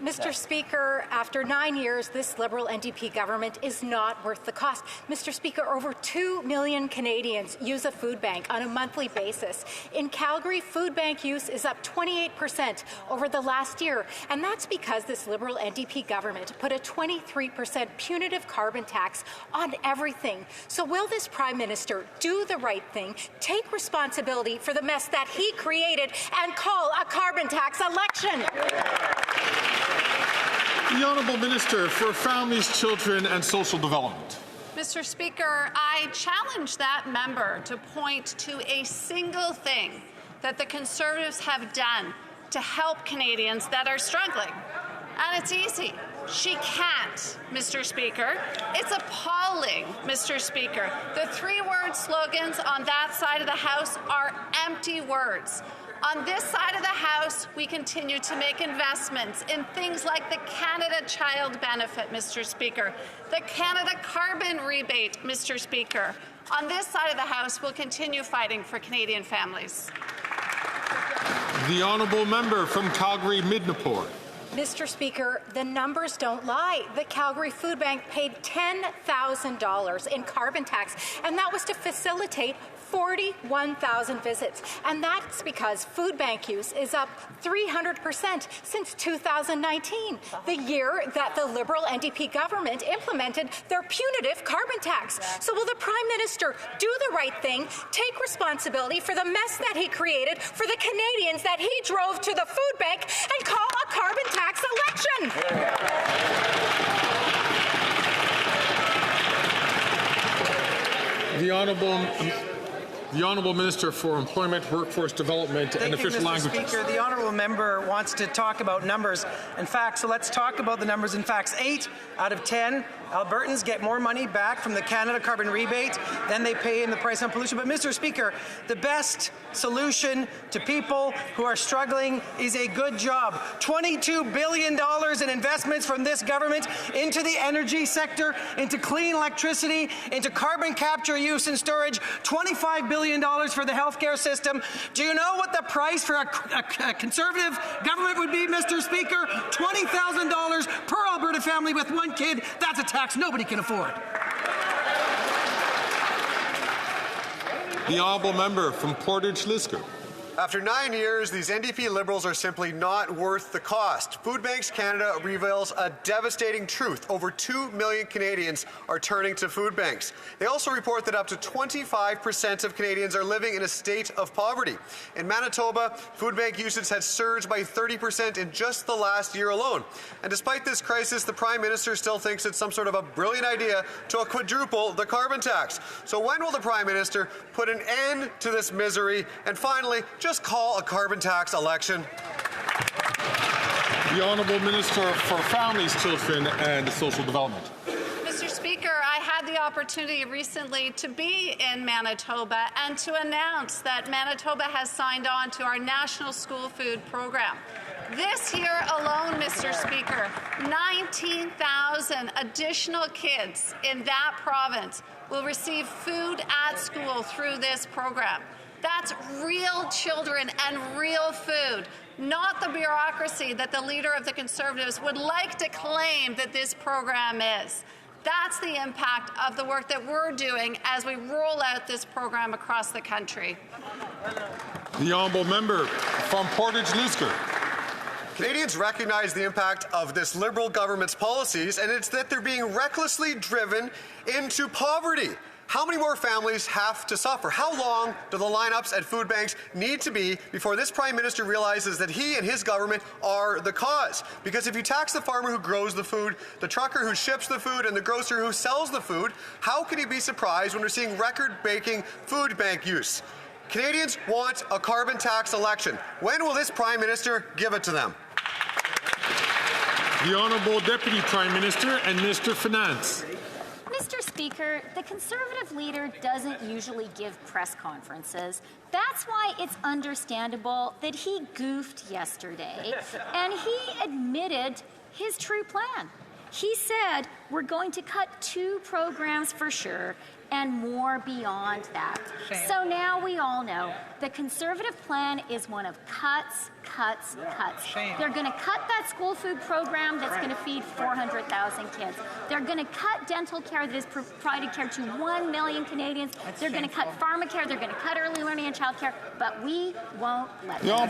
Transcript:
Mr. Speaker, after 9 years, this Liberal-NDP government is not worth the cost. Mr. Speaker, over 2 million Canadians use a food bank on a monthly basis. In Calgary, food bank use is up 28% over the last year, and that's because this Liberal-NDP government put a 23% punitive carbon tax on everything. So will this Prime Minister do the right thing, take responsibility for the mess that he created, and call a carbon tax election? The Honourable Minister for Families, Children and Social Development. Mr. Speaker, I challenge that member to point to a single thing that the Conservatives have done to help Canadians that are struggling. And it's easy. She can't, Mr. Speaker. It's appalling, Mr. Speaker. The three-word slogans on that side of the House are empty words. On this side of the House, we continue to make investments in things like the Canada Child Benefit, Mr. Speaker, the Canada Carbon Rebate, Mr. Speaker. On this side of the House, we'll continue fighting for Canadian families. The Honourable Member from Calgary Midnapore. Mr. Speaker, the numbers don't lie. The Calgary Food Bank paid $10,000 in carbon tax, and that was to facilitate 41,000 visits. And that's because food bank use is up 300% since 2019, the year that the Liberal-NDP government implemented their punitive carbon tax. So will the Prime Minister do the right thing, take responsibility for the mess that he created for the Canadians that he drove to the food bank, and call a carbon tax election? The Honourable Minister for Employment, Workforce Development and Official Languages. Thank you, Mr. Speaker. The Honourable Member wants to talk about numbers and facts, so let's talk about the numbers and facts. 8 out of 10 Albertans get more money back from the Canada Carbon Rebate than they pay in the price on pollution. But, Mr. Speaker, the best solution to people who are struggling is a good job. $22 billion in investments from this government into the energy sector, into clean electricity, into carbon capture, use and storage, $25 billion for the healthcare system. Do you know what the price for a Conservative government would be, Mr. Speaker? $20,000 per Alberta family with one kid. That's a tax nobody can afford. The Honourable Member from Portage-Lisgar. After 9 years, these NDP Liberals are simply not worth the cost. Food Banks Canada reveals a devastating truth. Over 2 million Canadians are turning to food banks. They also report that up to 25% of Canadians are living in a state of poverty. In Manitoba, food bank usage has surged by 30% in just the last year alone. And despite this crisis, the Prime Minister still thinks it's some sort of a brilliant idea to quadruple the carbon tax. So when will the Prime Minister put an end to this misery and finally just call a carbon tax election? The Honourable Minister for Families, Children and Social Development. Mr. Speaker, I had the opportunity recently to be in Manitoba and to announce that Manitoba has signed on to our National School Food Program. This year alone, Mr. Speaker, 19,000 additional kids in that province will receive food at school through this program. That's real children and real food, not the bureaucracy that the leader of the Conservatives would like to claim that this program is. That's the impact of the work that we're doing as we roll out this program across the country. The Honourable Member from Portage-Lisgar. Canadians recognize the impact of this Liberal government's policies, and it's that they're being recklessly driven into poverty. How many more families have to suffer? How long do the lineups at food banks need to be before this Prime Minister realizes that he and his government are the cause? Because if you tax the farmer who grows the food, the trucker who ships the food, and the grocer who sells the food, how can he be surprised when we're seeing record-breaking food bank use? Canadians want a carbon tax election. When will this Prime Minister give it to them? The Honourable Deputy Prime Minister and Minister of Finance. Mr. Speaker, the Conservative leader doesn't usually give press conferences. That's why it's understandable that he goofed yesterday and he admitted his true plan. He said we're going to cut 2 programs for sure and more beyond that. Shame. So now we all know the Conservative plan is one of cuts, cuts, cuts. Shame. They're going to cut that school food program that's going to feed 400,000 kids. They're going to cut dental care that is provided care to 1 million Canadians. They're going to cut pharmacare. They're going to cut early learning and child care. But we won't let them.